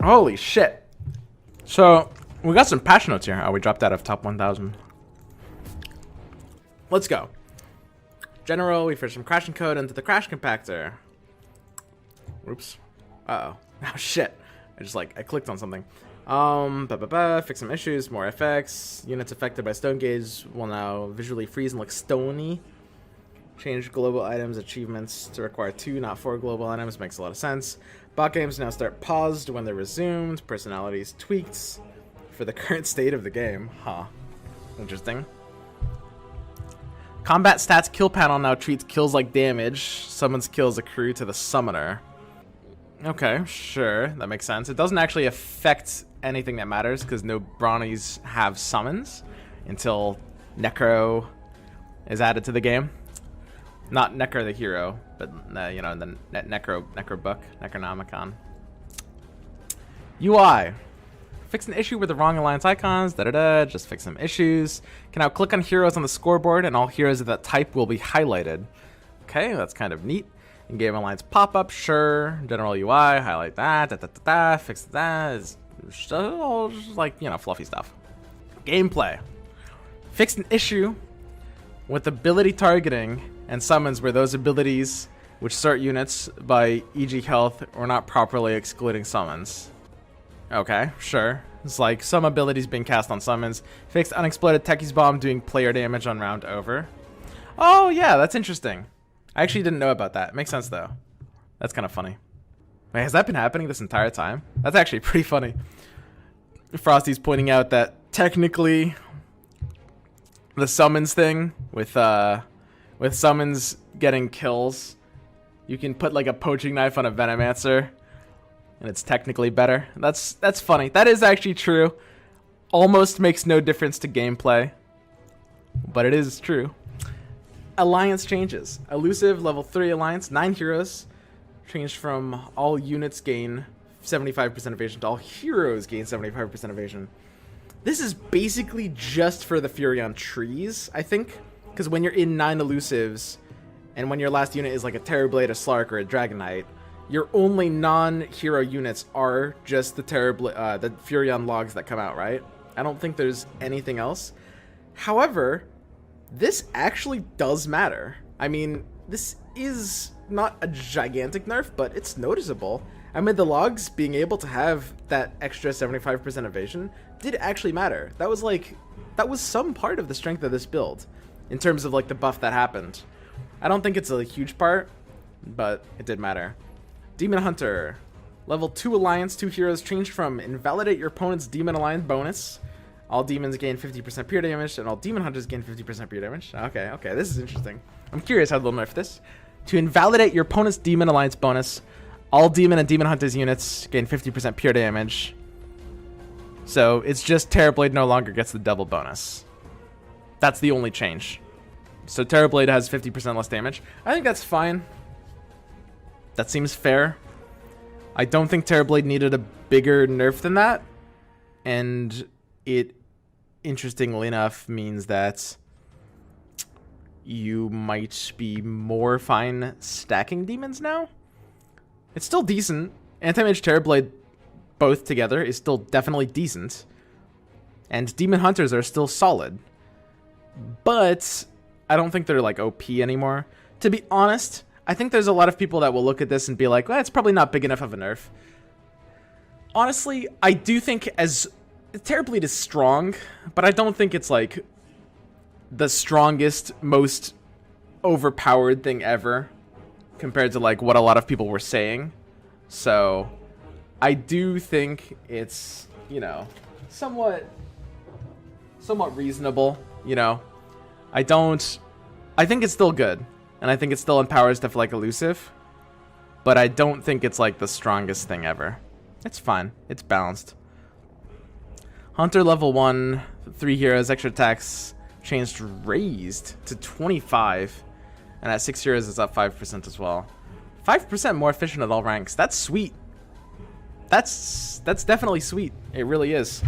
Holy shit. So, we got some patch notes here. Oh, we dropped out of top 1,000. Let's go. General, we first some crashing code into the crash compactor. Oops. Uh-oh. Oh, shit. I clicked on something. Fix some issues, more FX. Units affected by stone gauge will now visually freeze and look stony. Change global items achievements to require 2, not 4 global items. Makes a lot of sense. Bot games now start paused when they're resumed. Personalities tweaked for the current state of the game. Huh. Interesting. Combat stats kill panel now treats kills like damage. Summons kills accrue to the summoner. Okay, sure. That makes sense. It doesn't actually affect anything that matters because no Brawnies have summons until Necro is added to the game. Not Necro the hero, but you know, the Necro book, Necronomicon. UI. Fix an issue with the wrong alliance icons. Just fix some issues. Can now click on heroes on the scoreboard, and all heroes of that type will be highlighted. Okay, that's kind of neat. In-game alliance pop-up, sure. General UI, highlight that. Fix that. It's all just like, you know, fluffy stuff. Gameplay. Fix an issue with ability targeting and summons where those abilities which start units by e.g. health or not properly excluding summons. Okay, sure. It's like some abilities being cast on summons. Fixed unexploded Techie's bomb doing player damage on round over. Oh yeah, that's interesting. I actually didn't know about that. It makes sense though. That's kind of funny. Wait, has that been happening this entire time? That's actually pretty funny. Frosty's pointing out that technically the summons thing with summons getting kills, you can put like a poaching knife on a Venomancer and it's technically better. That's funny. That is actually true. Almost makes no difference to gameplay, but it is true. Alliance changes. Elusive level 3 alliance, 9 heroes. Changed from all units gain 75% evasion to all heroes gain 75% evasion. This is basically just for the Furion trees, I think. Because when you're in 9 elusives, and when your last unit is like a Terrorblade, a Slark, or a Dragon Knight, your only non-hero units are just the the Furion logs that come out, right? I don't think there's anything else. However, this actually does matter. I mean, this is not a gigantic nerf, but it's noticeable. I mean, the logs being able to have that extra 75% evasion did actually matter. That was some part of the strength of this build in terms of like the buff that happened. I don't think it's a huge part, but it did matter. Demon Hunter. Level 2 alliance, 2 heroes changed from invalidate your opponent's demon alliance bonus. All demons gain 50% pure damage, and all demon hunters gain 50% pure damage. Okay, this is interesting. I'm curious how they'll nerf this. To invalidate your opponent's demon alliance bonus, all demon and demon hunters units gain 50% pure damage. So it's just Terrorblade no longer gets the double bonus. That's the only change. So Terrorblade has 50% less damage. I think that's fine. That seems fair. I don't think Terrorblade needed a bigger nerf than that. And it, interestingly enough, means that you might be more fine stacking demons now. It's still decent. Anti-Mage Terrorblade both together is still definitely decent. And Demon Hunters are still solid. But I don't think they're like OP anymore. To be honest, I think there's a lot of people that will look at this and be like, well, it's probably not big enough of a nerf. Honestly, I do think as Terrorblade is strong, but I don't think it's like the strongest, most overpowered thing ever compared to like what a lot of people were saying. So I do think it's, you know, somewhat reasonable, you know. I think it's still good, and I think it still empowers stuff like elusive, but I don't think it's like the strongest thing ever. It's fine. It's balanced. Hunter level 1, 3 heroes, extra attacks changed, raised to 25, and at 6 heroes it's up 5% as well. 5% more efficient at all ranks. That's sweet. That's definitely sweet. It really is.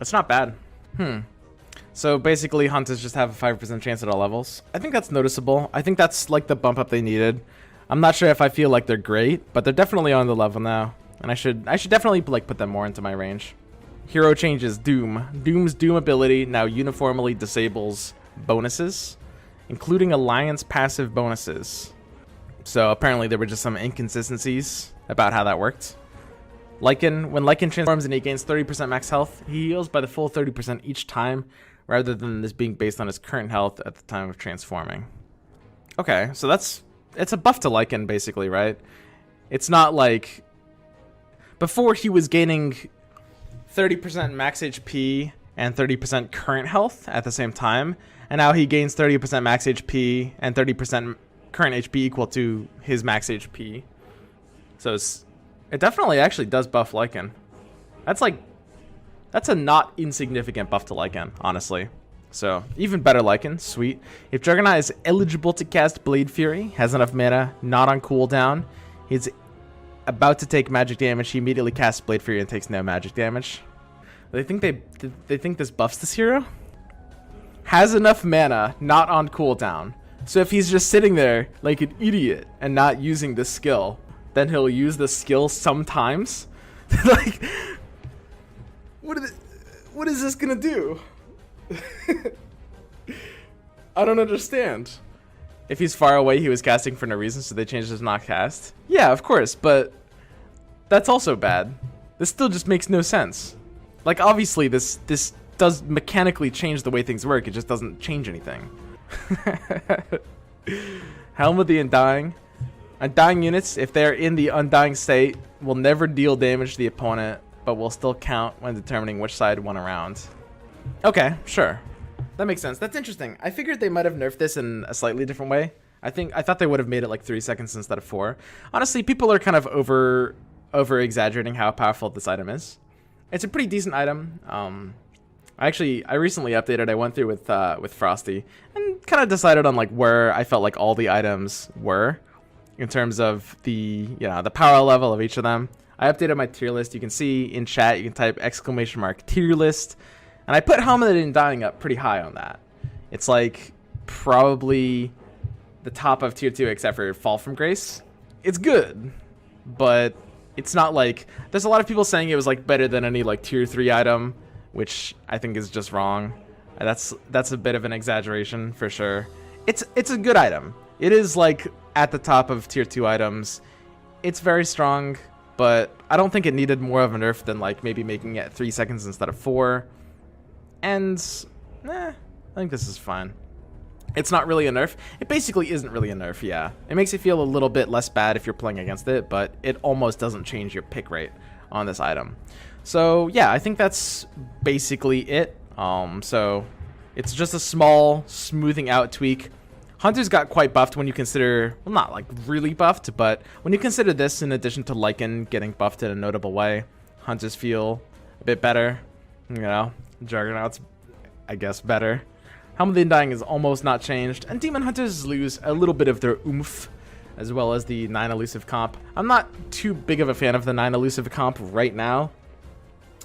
It's not bad. So basically hunters just have a 5% chance at all levels. I think that's noticeable. I think that's like the bump up they needed. I'm not sure if I feel like they're great, but they're definitely on the level now. And I should definitely like put them more into my range. Hero changes Doom. Doom's Doom ability now uniformly disables bonuses, including Alliance passive bonuses. So apparently there were just some inconsistencies about how that worked. Lycan, when Lycan transforms and he gains 30% max health, he heals by the full 30% each time, rather than this being based on his current health at the time of transforming. Okay, so it's a buff to Lycan basically, right? It's not like before he was gaining 30% max HP and 30% current health at the same time, and now he gains 30% max HP and 30% current HP equal to his max HP. So it definitely actually does buff Lycan. That's a not insignificant buff to Lycan, honestly. So, even better Lycan, sweet. If Juggernaut is eligible to cast Blade Fury, has enough mana, not on cooldown, he's about to take magic damage, he immediately casts Blade Fury and takes no magic damage. They think this buffs this hero? Has enough mana, not on cooldown. So if he's just sitting there like an idiot and not using this skill, then he'll use the skill sometimes. Like, what is this gonna do? I don't understand. If he's far away, he was casting for no reason, so they changed his not cast. Yeah, of course, but that's also bad. This still just makes no sense. Like, obviously, this does mechanically change the way things work. It just doesn't change anything. Helm of the Undying. Undying units, if they are in the Undying state, will never deal damage to the opponent, but will still count when determining which side won a round. Okay, sure. That makes sense. That's interesting. I figured they might have nerfed this in a slightly different way. I thought they would have made it like 3 seconds instead of 4. Honestly, people are kind of over exaggerating how powerful this item is. It's a pretty decent item. I recently updated. I went through with Frosty and kind of decided on like where I felt like all the items were in terms of the power level of each of them. I updated my tier list. You can see in chat, you can type ! tier list. And I put Helmet and Dying up pretty high on that. It's like probably the top of tier 2 except for Fall from Grace. It's good, but it's not like, there's a lot of people saying it was like better than any like tier 3 item, which I think is just wrong. That's a bit of an exaggeration for sure. It's a good item. It is like at the top of tier 2 items. It's very strong, but I don't think it needed more of a nerf than like maybe making it 3 seconds instead of 4. And, I think this is fine. It's not really a nerf. It basically isn't really a nerf, yeah. It makes it feel a little bit less bad if you're playing against it, but it almost doesn't change your pick rate on this item. So, yeah, I think that's basically it. So, it's just a small smoothing out tweak. Hunters got quite buffed when you consider, well, not like really buffed, but when you consider this in addition to Lycan getting buffed in a notable way, Hunters feel a bit better, you know. Juggernaut's, I guess, better. Helm of the Undying is almost not changed, and Demon Hunters lose a little bit of their oomph, as well as the 9 elusive comp. I'm not too big of a fan of the 9 elusive comp right now.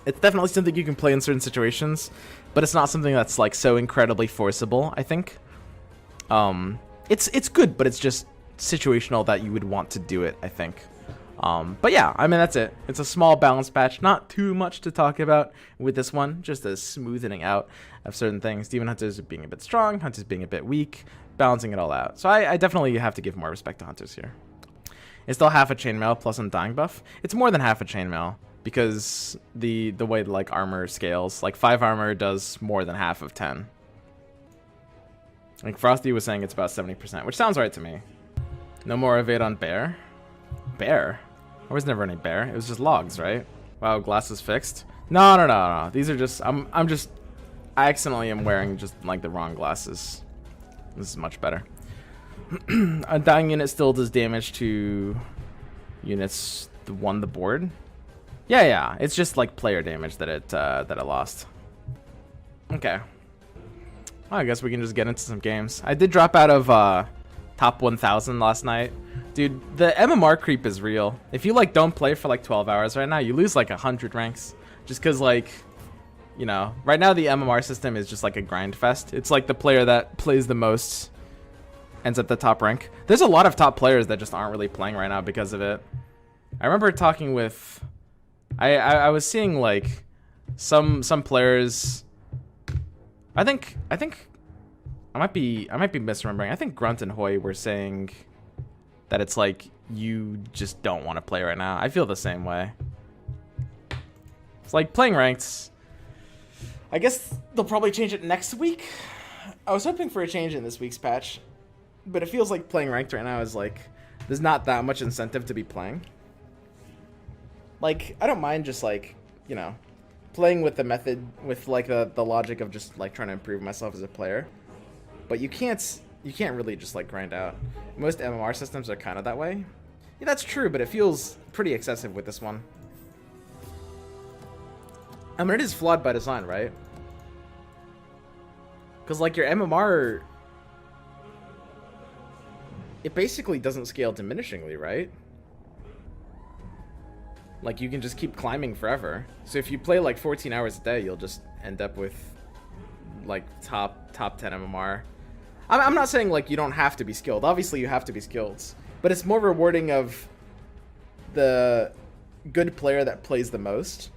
It's definitely something you can play in certain situations, but it's not something that's like so incredibly forcible, I think. It's good, but it's just situational that you would want to do it, I think. But yeah, I mean, that's it. It's a small balance patch. Not too much to talk about with this one. Just a smoothing out of certain things. Demon Hunters being a bit strong, Hunters being a bit weak, balancing it all out. So I definitely have to give more respect to Hunters here. It's still half a chainmail plus Undying buff. It's more than half a chainmail because the way like armor scales. Like 5 armor does more than half of 10. Like Frosty was saying it's about 70%, which sounds right to me. No more evade on bear. Bear? There was never any bear. It was just logs, right? Wow, glass is fixed. No. These are just, I accidentally am wearing just like the wrong glasses. This is much better. Undying unit still does damage to units that won the board. Yeah. It's just like player damage that it lost. Okay. Well, I guess we can just get into some games. I did drop out of top 1000 last night. Dude, the MMR creep is real. If you like don't play for like 12 hours right now, you lose like 100 ranks. Just because like, you know, right now the MMR system is just like a grind fest. It's like the player that plays the most ends at the top rank. There's a lot of top players that just aren't really playing right now because of it. I remember talking with I was seeing like some players. I think I might be misremembering. I think Grunt and Hoy were saying that it's like you just don't want to play right now. I feel the same way. It's like playing ranked. I guess they'll probably change it next week. I was hoping for a change in this week's patch, but it feels like playing ranked right now is like there's not that much incentive to be playing. Like, I don't mind just like, you know, playing with the method, with like the logic of just like trying to improve myself as a player. But you can't really just like grind out. Most MMR systems are kind of that way. Yeah, that's true, but it feels pretty excessive with this one. I mean, it is flawed by design, right? Because like your MMR, it basically doesn't scale diminishingly, right? Like, you can just keep climbing forever. So if you play like 14 hours a day, you'll just end up with like top 10 MMR. I'm not saying like you don't have to be skilled. Obviously you have to be skilled, but it's more rewarding of the good player that plays the most